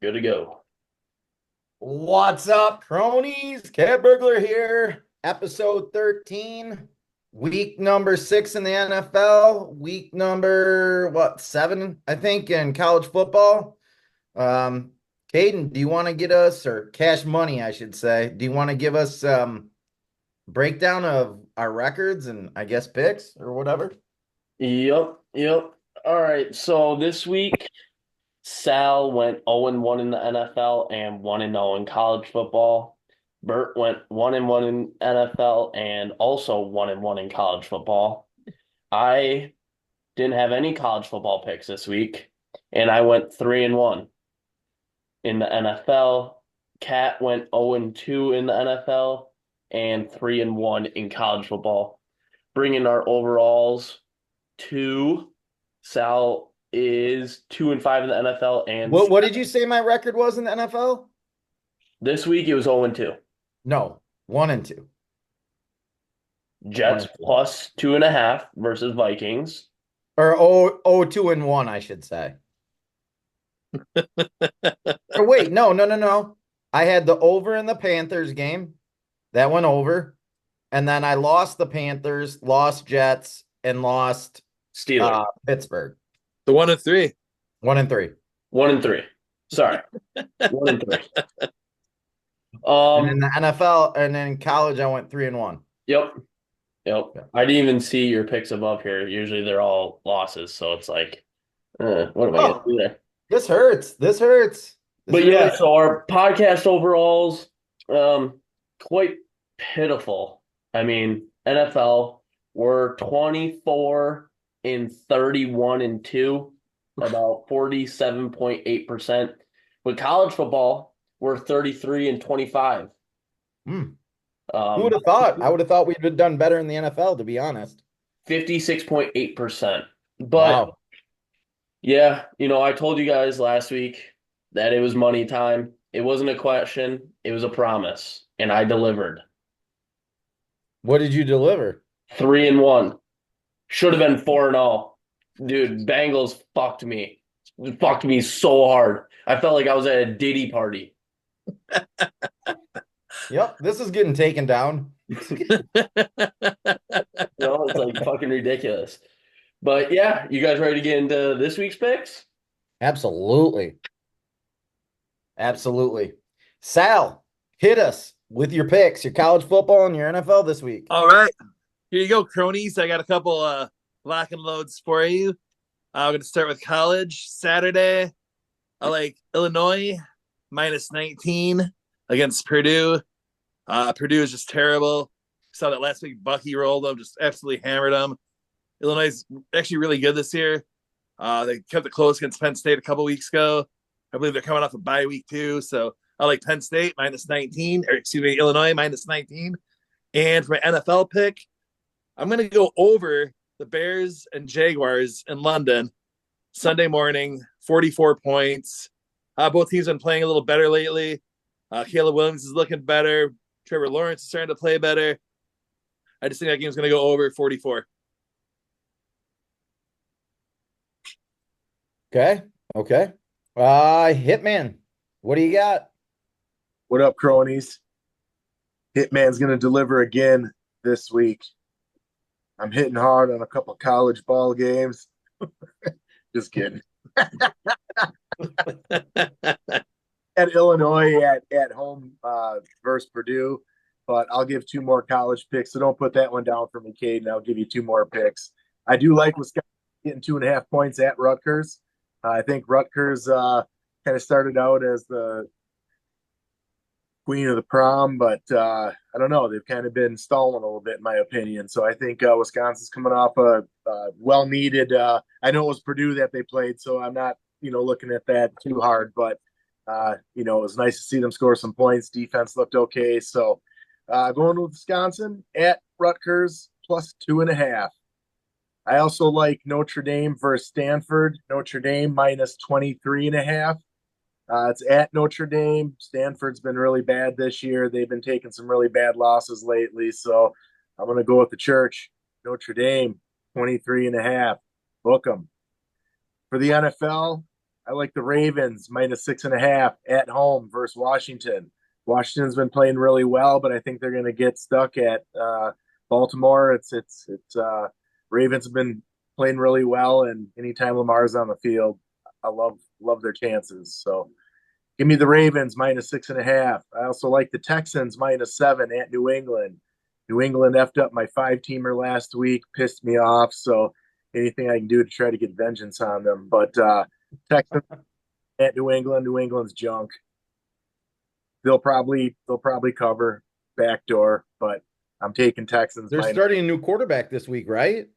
Good to go. What's up, cronies? Cat Burglar here. Episode 13, week number 6 in the NFL, week number, 7, I think, in college football. Um, Caden, do you want to get us, or Cash Money, I should say, do you want to give us breakdown of our records and I guess picks or whatever? Yep. All right. So this week, Sal went 0-1 in the NFL and 1-0 in college football. Bert went 1-1 in NFL and also 1-1 in college football. I didn't have any college football picks this week, and I went 3-1 in the NFL. Cat went 0-2 in the NFL and 3-1 in college football, bringing our overalls to Sal is 2-5 in the NFL, and What did you say my record was in the NFL? this week it was 0-2. No, 1 and 2. 1 Jets and 2. plus 2.5 versus Vikings. Or 2 and 1, I should say. Or wait, no. I had the over in the Panthers game. That went over. And then I lost the Panthers, lost Jets, and lost Steelers. Pittsburgh. The 1 and 3. 1 and 3. 1-3. Sorry. 1-3. And in the NFL and then in college, I went 3-1. Yep. Yeah. I didn't even see your picks above here. Usually they're all losses, so it's like, what am I gonna Oh, do there? this hurts. This hurts. But yeah, so our podcast overalls, quite pitiful. I mean, NFL, we're 24-31-2, about 47.8%. With college football, we're 33-25. Who would have thought? I would have thought we'd have done better in the NFL, to be honest. 56.8%. But Wow. yeah, I told you guys last week that it was money time. It wasn't a question, it was a promise, and I delivered. What did you deliver? 3-1. Should have been 4-0. Dude, Bengals fucked me. Fucked me so hard. I felt like I was at a Diddy party. Yep, this is getting taken down. It's like fucking ridiculous. But yeah, you guys ready to get into this week's picks? Absolutely. Absolutely. Sal, hit us with your picks, your college football and your NFL this week. All right. Here you go, cronies. I got a couple lock and loads for you. I'm going to start with college. Saturday, I like Illinois minus 19 against Purdue. Purdue is just terrible. Saw that last week. Bucky rolled them, just absolutely hammered them. Illinois is actually really good this year. They kept it close against Penn State a couple weeks ago. I believe they're coming off a bye week too. So I like Penn State minus 19, or excuse me, Illinois minus 19. And for my NFL pick, I'm going to go over the Bears and Jaguars in London Sunday morning, 44 points. Both teams have been playing a little better lately. Caleb Williams is looking better. Trevor Lawrence is starting to play better. I just think that game's going to go over 44. Okay. Hitman, what do you got? What up, cronies? Hitman's going to deliver again this week. I'm hitting hard on a couple college ball games. Just kidding. At Illinois at home versus Purdue, but I'll give two more college picks. So don't put that one down for me, Caden. I'll give you two more picks. I do like Wisconsin getting 2.5 points at Rutgers. I think Rutgers kind of started out as the queen of the prom, but I don't know. They've kind of been stalling a little bit, in my opinion. So I think Wisconsin's coming off a well-needed. I know it was Purdue that they played, so I'm not looking at that too hard. But it was nice to see them score some points. Defense looked okay. So going to Wisconsin at Rutgers plus 2.5. I also like Notre Dame versus Stanford. Notre Dame minus 23.5. It's at Notre Dame. Stanford's been really bad this year. They've been taking some really bad losses lately. So I'm going to go with the church. Notre Dame, 23.5. Book them. For the NFL, I like the Ravens -6.5 at home versus Washington. Washington's been playing really well, but I think they're going to get stuck at Baltimore. It's Ravens have been playing really well, and anytime Lamar's on the field, I love their chances. So give me the Ravens -6.5. I also like the Texans -7 at New England. New England effed up my 5-teamer last week, pissed me off. So anything I can do to try to get vengeance on them. But Texans at New England, New England's junk. They'll probably cover backdoor, but I'm taking Texans They're minus. starting a new quarterback this week, right?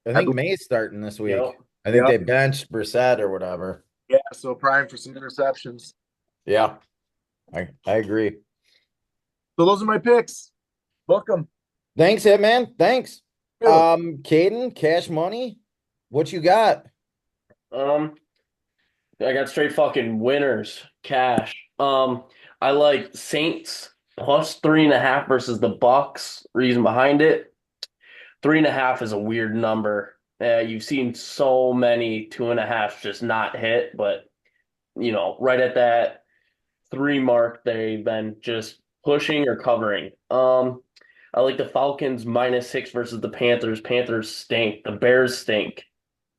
I think believe- May's starting this week. Yep. I think Yep. they benched Brissett or whatever. Yeah, so prime for some interceptions. Yeah, I agree. So those are my picks. Book them. Thanks, Hitman. Thanks. Yeah. Caden, Cash Money, what you got? I got straight fucking winners, cash. I like Saints +3.5 versus the Bucks. Reason behind it, 3.5 is a weird number. You've seen so many 2.5s just not hit, but right at that 3 mark, they've been just pushing or covering. I like the Falcons -6 versus the Panthers. Panthers stink. The Bears stink.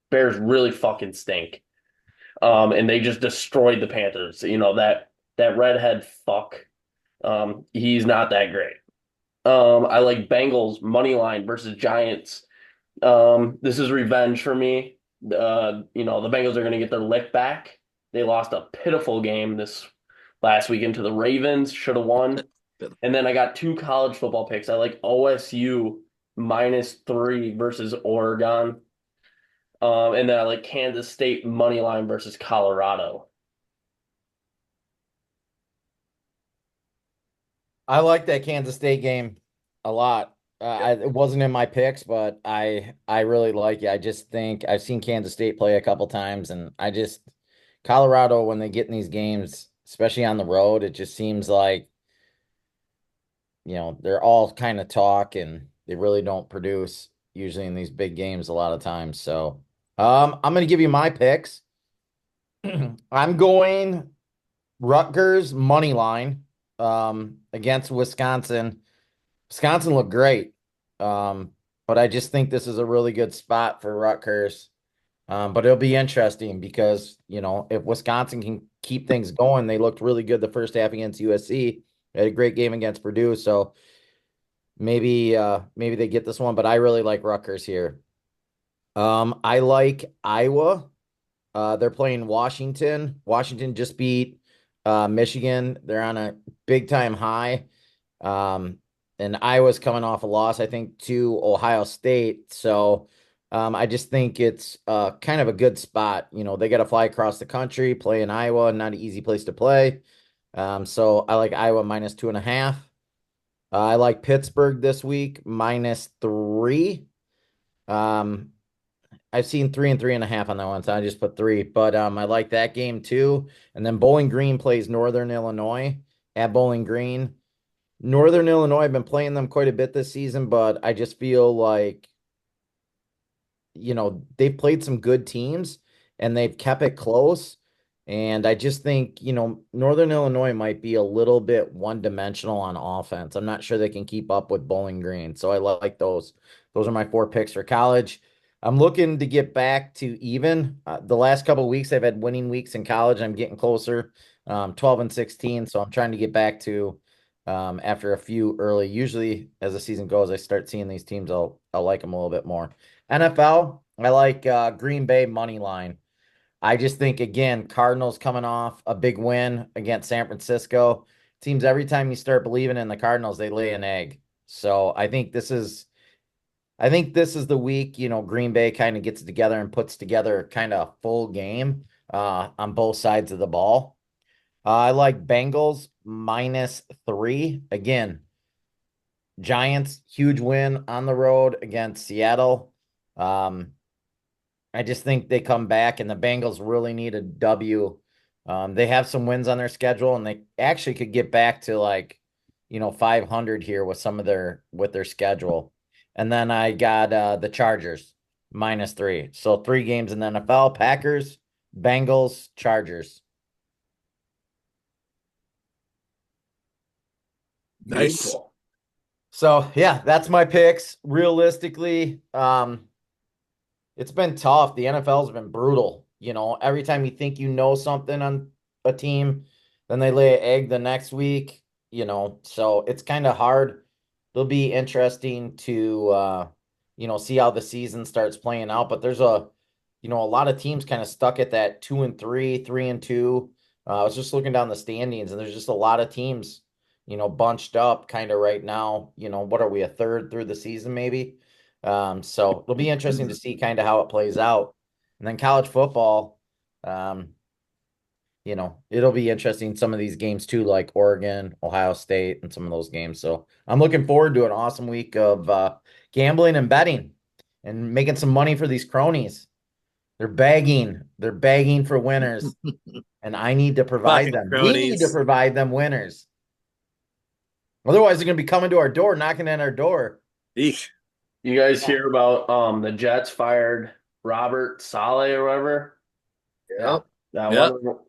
Bears really fucking stink. And they just destroyed the Panthers. That redhead fuck. He's not that great. I like Bengals money line versus Giants. This is revenge for me. The Bengals are going to get their lick back. They lost a pitiful game this last weekend to the Ravens. Should have won. And then I got 2 college football picks. I like OSU -3 versus Oregon. And then I like Kansas State money line versus Colorado. I like that Kansas State game a lot. It wasn't in my picks, but I really like it. I just think I've seen Kansas State play a couple times, and Colorado, when they get in these games, especially on the road, it just seems like they're all kind of talk and they really don't produce usually in these big games a lot of times. So I'm going to give you my picks. I'm going Rutgers money line against Wisconsin. Wisconsin looked great, but I just think this is a really good spot for Rutgers. But it'll be interesting because, if Wisconsin can keep things going, they looked really good the first half against USC. They had a great game against Purdue, so maybe they get this one, but I really like Rutgers here. I like Iowa. They're playing Washington. Washington just beat Michigan. They're on a big time high. And Iowa's coming off a loss, I think, to Ohio State. So I just think it's kind of a good spot. They got to fly across the country, play in Iowa, not an easy place to play. So I like Iowa -2.5. I like Pittsburgh this week -3. I've seen 3 and 3.5 on that one, so I just put 3. But I like that game too. And then Bowling Green plays Northern Illinois at Bowling Green. Northern Illinois, I've been playing them quite a bit this season, but I just feel like, they've played some good teams and they've kept it close. And I just think, Northern Illinois might be a little bit one-dimensional on offense. I'm not sure they can keep up with Bowling Green. So I like those. Those are my 4 picks for college. I'm looking to get back to even. The last couple of weeks, I've had winning weeks in college. I'm getting closer, 12 and 16. So I'm trying to get back to after a few early. Usually, as the season goes, I start seeing these teams. I'll like them a little bit more. NFL, I like Green Bay money line. I just think, again, Cardinals coming off a big win against San Francisco. Seems every time you start believing in the Cardinals, they lay an egg. So I think this is the week, Green Bay kind of gets together and puts together kind of a full game on both sides of the ball. I like Bengals -3. Again, Giants, huge win on the road against Seattle. I just think they come back and the Bengals really need a W. They have some wins on their schedule and they actually could get back to 500 here with their schedule. And then I got the Chargers -3. So 3 games in the NFL. Packers Bengals, Chargers. Nice. Beautiful. So yeah, that's my picks. Realistically, it's been tough. The NFL's been brutal. You know, every time you think you know something on a team, then they lay an egg the next week, you know. So it's kind of hard. It'll be interesting to see how the season starts playing out. But there's a lot of teams kind of stuck at that 2-3, 3-2. I was just looking down the standings, and there's just a lot of teams, bunched up kind of right now. What are we, a third through the season, maybe? So it'll be interesting to see kind of how it plays out. And then college football, it'll be interesting some of these games too, like Oregon, Ohio State, and some of those games. So I'm looking forward to an awesome week of gambling and betting and making some money for these cronies. They're begging. They're begging for winners. And I need to provide Fucking them. We need to cronies. provide them winners. Otherwise, they're going to be coming to our door, knocking at our door. Eek. You guys hear about the Jets fired Robert Saleh or whatever? Yep. That Yep. one.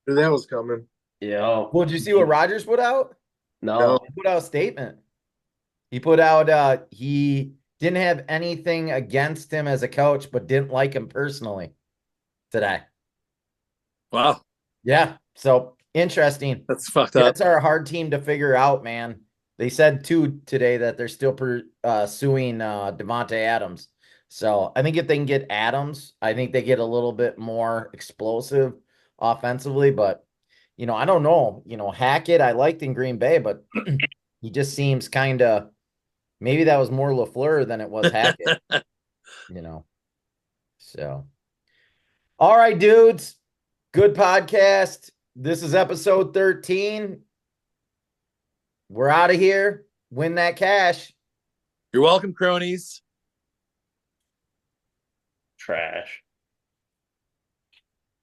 Knew that was coming. Yeah. Well, did you see what Rogers put out? No. He put out a statement. He put out he didn't have anything against him as a coach, but didn't like him personally today. Wow. Yeah. So interesting. That's fucked up. That's our hard team to figure out, man. They said too today that they're still suing Devontae Adams. So I think if they can get Adams, I think they get a little bit more explosive offensively. But I don't know. Hackett I liked in Green Bay, but he just seems kind of, maybe that was more LaFleur than it was Hackett. So all right, dudes. Good podcast. This is episode 13. We're out of here. Win that cash. You're welcome, cronies. Trash.